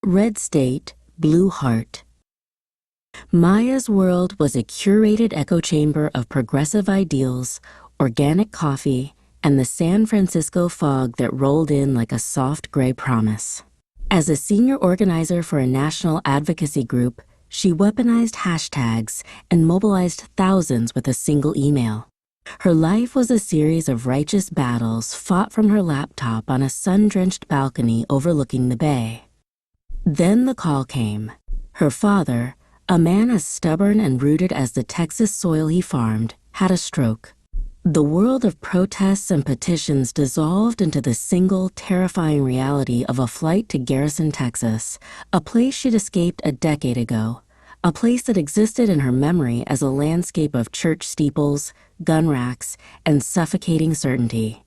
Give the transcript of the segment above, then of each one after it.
Red state, blue heart. Maya's world was a curated echo chamber of progressive ideals, organic coffee, and the San Francisco fog that rolled in like a soft gray promise. As a senior organizer for a national advocacy group, she weaponized hashtags and mobilized thousands with a single email. Her life was a series of righteous battles fought from her laptop on a sun-drenched balcony overlooking the bay. Then the call came. Her father, a man as stubborn and rooted as the Texas soil he farmed, had a stroke. The world of protests and petitions dissolved into the single, terrifying reality of a flight to Garrison, Texas, a place she'd escaped a decade ago, a place that existed in her memory as a landscape of church steeples, gun racks, and suffocating certainty.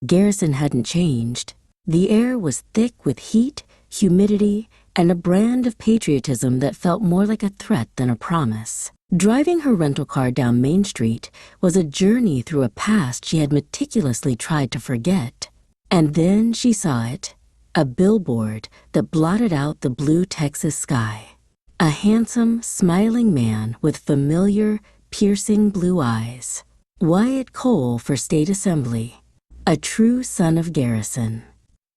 Garrison hadn't changed. The air was thick with heat, humidity, and a brand of patriotism that felt more like a threat than a promise. Driving her rental car down Main Street was a journey through a past she had meticulously tried to forget. And then she saw it, a billboard that blotted out the blue Texas sky. A handsome, smiling man with familiar, piercing blue eyes. Wyatt Cole for State Assembly, a true son of Garrison.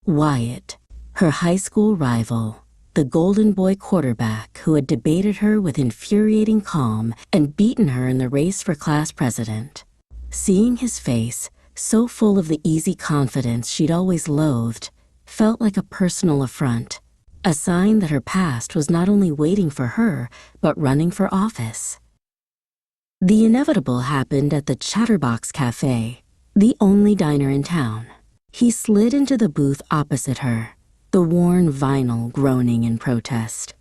Wyatt, her high school rival, the Golden Boy quarterback who had debated her with infuriating calm and beaten her in the race for class president. Seeing his face, so full of the easy confidence she'd always loathed, felt like a personal affront, a sign that her past was not only waiting for her, but running for office. The inevitable happened at the Chatterbox Cafe, the only diner in town. He slid into the booth opposite her, the worn vinyl groaning in protest.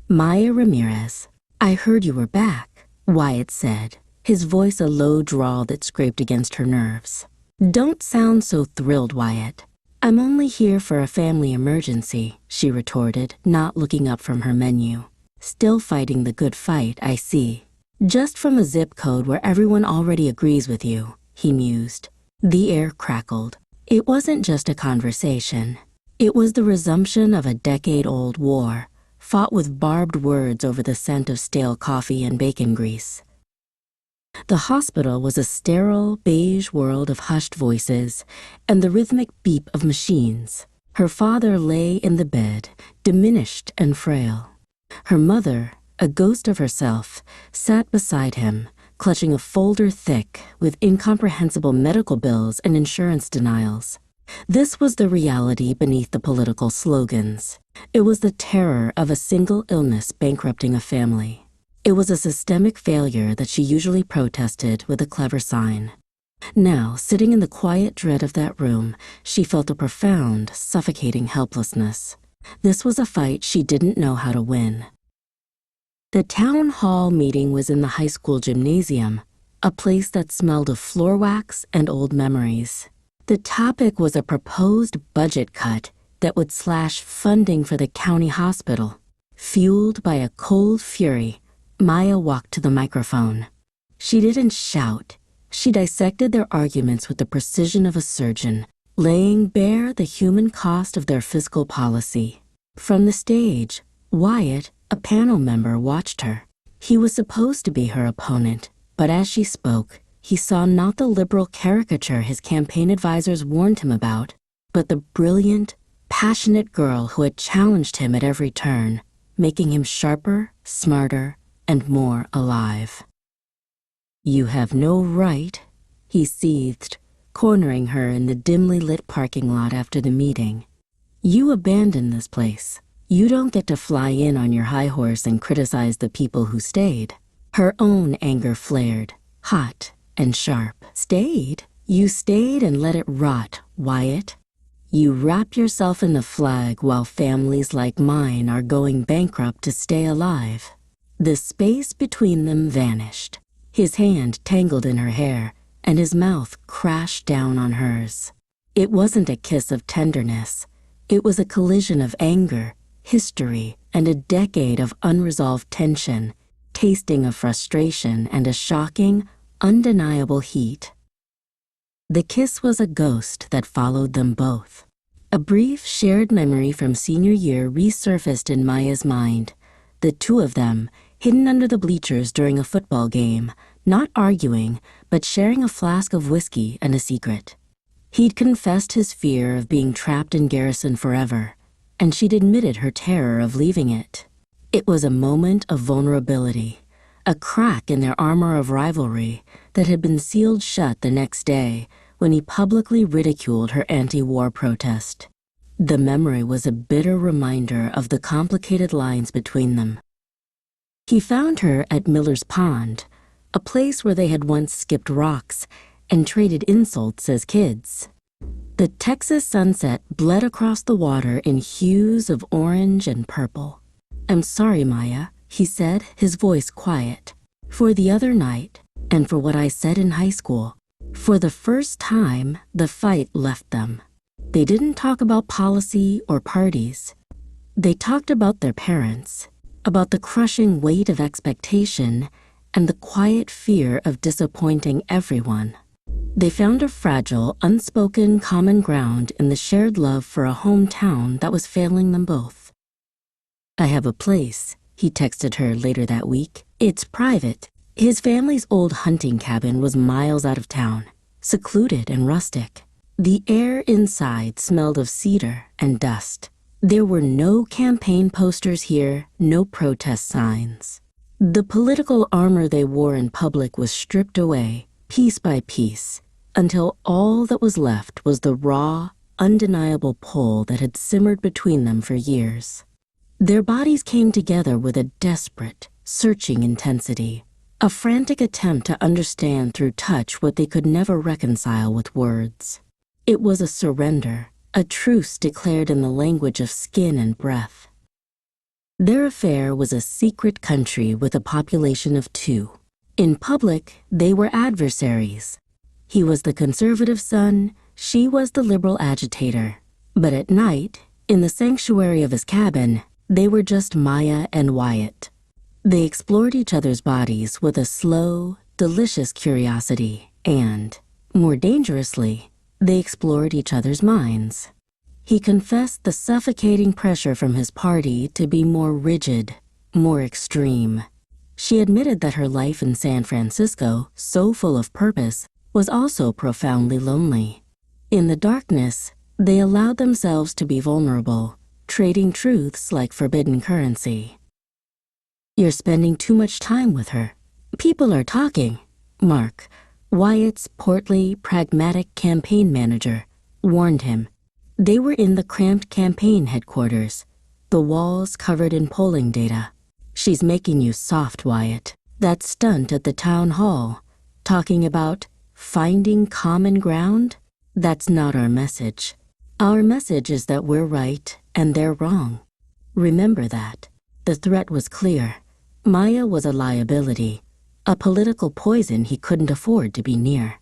"Maya Ramirez, I heard you were back," Wyatt said, his voice a low drawl that scraped against her nerves. "Don't sound so thrilled, Wyatt. I'm only here for a family emergency," she retorted, not looking up from her menu. "Still fighting the good fight, I see. Just from a zip code where everyone already agrees with you," he mused. The air crackled. It wasn't just a conversation. It was the resumption of a decade-old war, fought with barbed words over the scent of stale coffee and bacon grease. The hospital was a sterile, beige world of hushed voices and the rhythmic beep of machines. Her father lay in the bed, diminished and frail. Her mother, a ghost of herself, sat beside him, clutching a folder thick with incomprehensible medical bills and insurance denials. This was the reality beneath the political slogans. It was the terror of a single illness bankrupting a family. It was a systemic failure that she usually protested with a clever sign. Now, sitting in the quiet dread of that room, she felt a profound, suffocating helplessness. This was a fight she didn't know how to win. The town hall meeting was in the high school gymnasium, a place that smelled of floor wax and old memories. The topic was a proposed budget cut that would slash funding for the county hospital. Fueled by a cold fury, Maya walked to the microphone. She didn't shout. She dissected their arguments with the precision of a surgeon, laying bare the human cost of their fiscal policy. From the stage, Wyatt, a panel member, watched her. He was supposed to be her opponent, but as she spoke, he saw not the liberal caricature his campaign advisors warned him about, but the brilliant, passionate girl who had challenged him at every turn, making him sharper, smarter, and more alive. "You have no right," he seethed, cornering her in the dimly lit parking lot after the meeting. "You abandoned this place. You don't get to fly in on your high horse and criticize the people who stayed." Her own anger flared, hot and sharp. "Stayed? You stayed and let it rot, Wyatt. You wrap yourself in the flag while families like mine are going bankrupt to stay alive." The space between them vanished. His hand tangled in her hair, and his mouth crashed down on hers. It wasn't a kiss of tenderness. It was a collision of anger, history, and a decade of unresolved tension, tasting of frustration and a shocking, undeniable heat. The kiss was a ghost that followed them both. A brief shared memory from senior year resurfaced in Maya's mind. The two of them, hidden under the bleachers during a football game, not arguing, but sharing a flask of whiskey and a secret. He'd confessed his fear of being trapped in Garrison forever, and she'd admitted her terror of leaving it. It was a moment of vulnerability, a crack in their armor of rivalry that had been sealed shut the next day when he publicly ridiculed her anti-war protest. The memory was a bitter reminder of the complicated lines between them. He found her at Miller's Pond, a place where they had once skipped rocks and traded insults as kids. The Texas sunset bled across the water in hues of orange and purple. "I'm sorry, Maya," he said, his voice quiet, "for the other night and for what I said in high school." For the first time, the fight left them. They didn't talk about policy or parties. They talked about their parents, about the crushing weight of expectation and the quiet fear of disappointing everyone. They found a fragile, unspoken common ground in the shared love for a hometown that was failing them both. "I have a place," he texted her later that week. "It's private." His family's old hunting cabin was miles out of town, secluded and rustic. The air inside smelled of cedar and dust. There were no campaign posters here, no protest signs. The political armor they wore in public was stripped away, piece by piece, until all that was left was the raw, undeniable pull that had simmered between them for years. Their bodies came together with a desperate, searching intensity, a frantic attempt to understand through touch what they could never reconcile with words. It was a surrender, a truce declared in the language of skin and breath. Their affair was a secret country with a population of 2. In public, they were adversaries. He was the conservative son, she was the liberal agitator. But at night, in the sanctuary of his cabin, they were just Maya and Wyatt. They explored each other's bodies with a slow, delicious curiosity, and, more dangerously, they explored each other's minds. He confessed the suffocating pressure from his party to be more rigid, more extreme. She admitted that her life in San Francisco, so full of purpose, was also profoundly lonely. In the darkness, they allowed themselves to be vulnerable, trading truths like forbidden currency. "You're spending too much time with her. People are talking." Mark, Wyatt's portly, pragmatic campaign manager, warned him. They were in the cramped campaign headquarters, the walls covered in polling data. "She's making you soft, Wyatt." That stunt at the town hall, talking about finding common ground, that's not our message. Our message is that we're right and they're wrong. Remember that. The threat was clear. Maya was a liability, a political poison he couldn't afford to be near.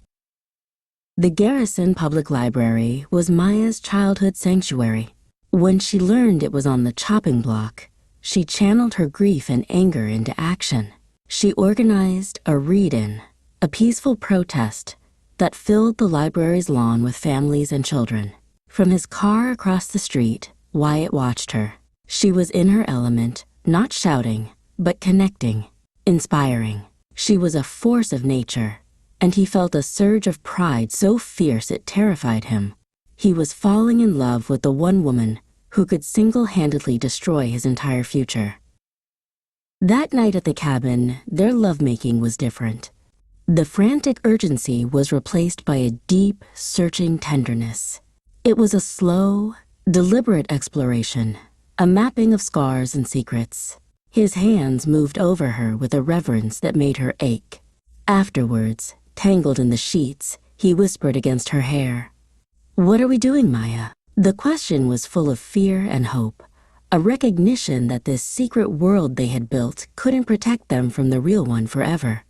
The Garrison Public Library was Maya's childhood sanctuary. When she learned it was on the chopping block, she channeled her grief and anger into action. She organized a read-in, a peaceful protest that filled the library's lawn with families and children. From his car across the street, Wyatt watched her. She was in her element, not shouting, but connecting, inspiring. She was a force of nature, and he felt a surge of pride so fierce it terrified him. He was falling in love with the one woman who could single-handedly destroy his entire future. That night at the cabin, their lovemaking was different. The frantic urgency was replaced by a deep, searching tenderness. It was a slow, deliberate exploration, a mapping of scars and secrets. His hands moved over her with a reverence that made her ache. Afterwards, tangled in the sheets, he whispered against her hair, "What are we doing, Maya?" The question was full of fear and hope, a recognition that this secret world they had built couldn't protect them from the real one forever.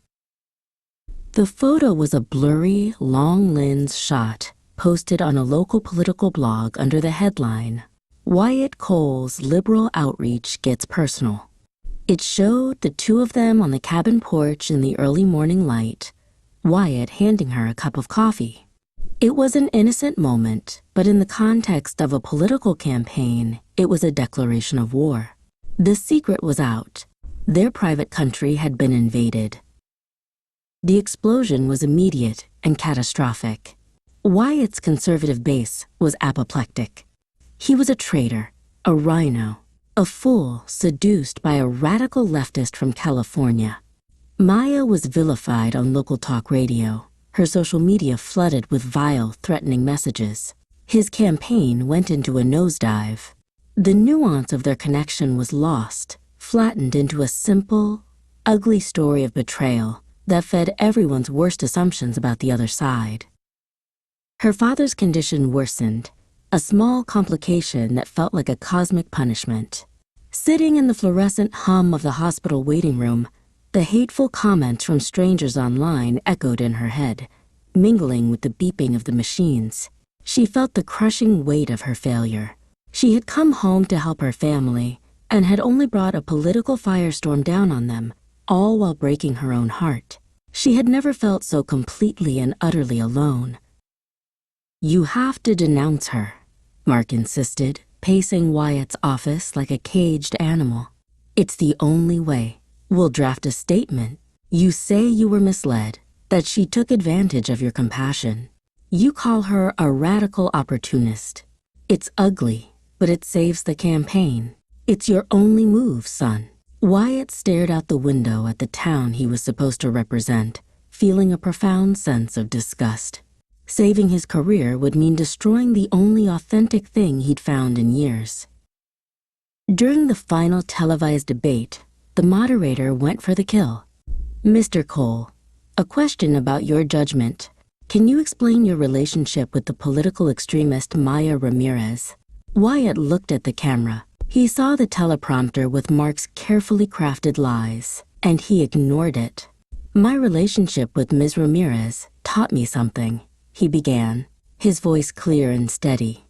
The photo was a blurry, long-lens shot posted on a local political blog under the headline, "Wyatt Cole's Liberal Outreach Gets Personal." It showed the two of them on the cabin porch in the early morning light, Wyatt handing her a cup of coffee. It was an innocent moment, but in the context of a political campaign, it was a declaration of war. The secret was out. Their private country had been invaded. The explosion was immediate and catastrophic. Wyatt's conservative base was apoplectic. He was a traitor, a rhino, a fool seduced by a radical leftist from California. Maya was vilified on local talk radio, her social media flooded with vile, threatening messages. His campaign went into a nosedive. The nuance of their connection was lost, flattened into a simple, ugly story of betrayal that fed everyone's worst assumptions about the other side. Her father's condition worsened, a small complication that felt like a cosmic punishment. Sitting in the fluorescent hum of the hospital waiting room, the hateful comments from strangers online echoed in her head, mingling with the beeping of the machines. She felt the crushing weight of her failure. She had come home to help her family and had only brought a political firestorm down on them, all while breaking her own heart. She had never felt so completely and utterly alone. "You have to denounce her," Mark insisted, pacing Wyatt's office like a caged animal. "It's the only way. We'll draft a statement. You say you were misled, that she took advantage of your compassion. You call her a radical opportunist. It's ugly, but it saves the campaign. It's your only move, son." Wyatt stared out the window at the town he was supposed to represent, feeling a profound sense of disgust. Saving his career would mean destroying the only authentic thing he'd found in years. During the final televised debate, the moderator went for the kill. "Mr. Cole, a question about your judgment. Can you explain your relationship with the political extremist Maya Ramirez?" Wyatt looked at the camera. He saw the teleprompter with Mark's carefully crafted lies, and he ignored it. "My relationship with Ms. Ramirez taught me something," he began, his voice clear and steady.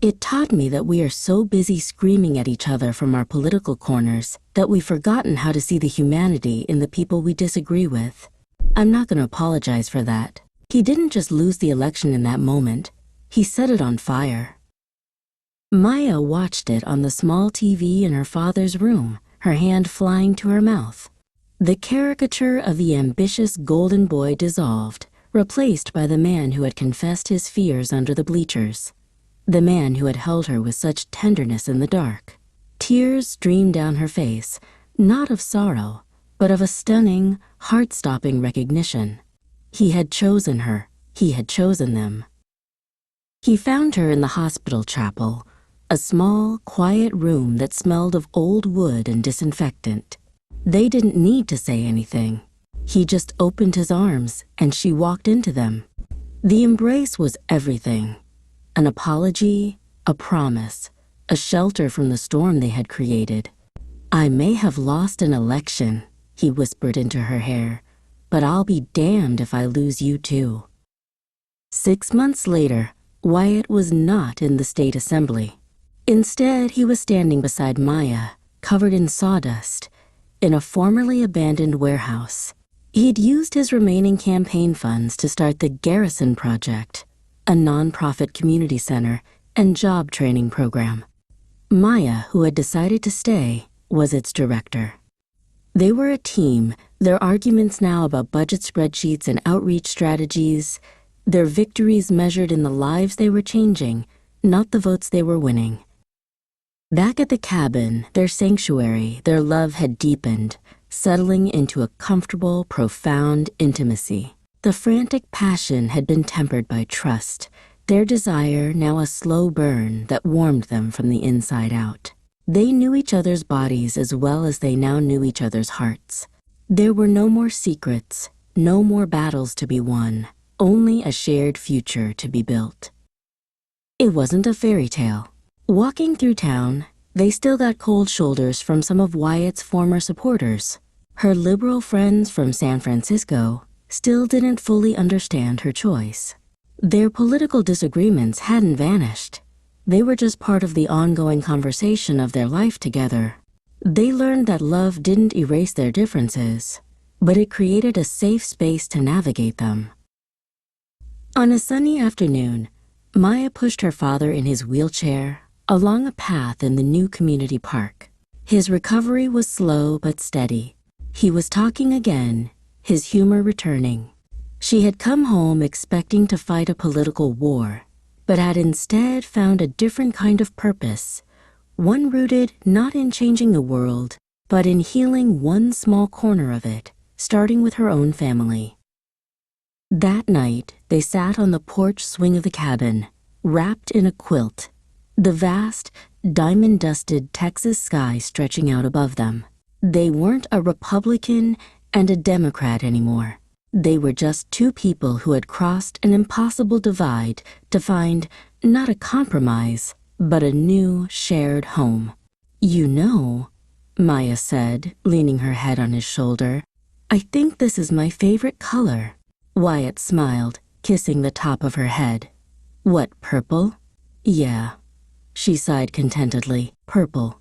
"It taught me that we are so busy screaming at each other from our political corners that we've forgotten how to see the humanity in the people we disagree with. I'm not going to apologize for that. He didn't just lose the election in that moment. He set it on fire." Maya watched it on the small TV in her father's room, her hand flying to her mouth. The caricature of the ambitious golden boy dissolved, replaced by the man who had confessed his fears under the bleachers. The man who had held her with such tenderness in the dark. Tears streamed down her face, not of sorrow, but of a stunning, heart-stopping recognition. He had chosen her. He had chosen them. He found her in the hospital chapel, a small, quiet room that smelled of old wood and disinfectant. They didn't need to say anything. He just opened his arms, and she walked into them. The embrace was everything. An apology, a promise, a shelter from the storm they had created. "I may have lost an election," he whispered into her hair, "but I'll be damned if I lose you too." 6 months later, Wyatt was not in the state assembly. Instead, he was standing beside Maya, covered in sawdust, in a formerly abandoned warehouse. He'd used his remaining campaign funds to start the Garrison Project, a non-profit community center and job training program. Maya, who had decided to stay, was its director. They were a team, their arguments now about budget spreadsheets and outreach strategies, their victories measured in the lives they were changing, not the votes they were winning. Back at the cabin, their sanctuary, their love had deepened, settling into a comfortable, profound intimacy. The frantic passion had been tempered by trust, their desire now a slow burn that warmed them from the inside out. They knew each other's bodies as well as they now knew each other's hearts. There were no more secrets, no more battles to be won, only a shared future to be built. It wasn't a fairy tale. Walking through town, they still got cold shoulders from some of Wyatt's former supporters. Her liberal friends from San Francisco still didn't fully understand her choice. Their political disagreements hadn't vanished. They were just part of the ongoing conversation of their life together. They learned that love didn't erase their differences, but it created a safe space to navigate them. On a sunny afternoon, Maya pushed her father in his wheelchair along a path in the new community park. His recovery was slow but steady. He was talking again, his humor returning. She had come home expecting to fight a political war, but had instead found a different kind of purpose, one rooted not in changing the world, but in healing one small corner of it, starting with her own family. That night, they sat on the porch swing of the cabin, wrapped in a quilt, the vast, diamond-dusted Texas sky stretching out above them. They weren't a Republican and a Democrat anymore. They were just two people who had crossed an impossible divide to find not a compromise, but a new shared home. "You know," Maya said, leaning her head on his shoulder, "I think this is my favorite color." Wyatt smiled, kissing the top of her head. "What, purple?" "Yeah." She sighed contentedly. "Purple.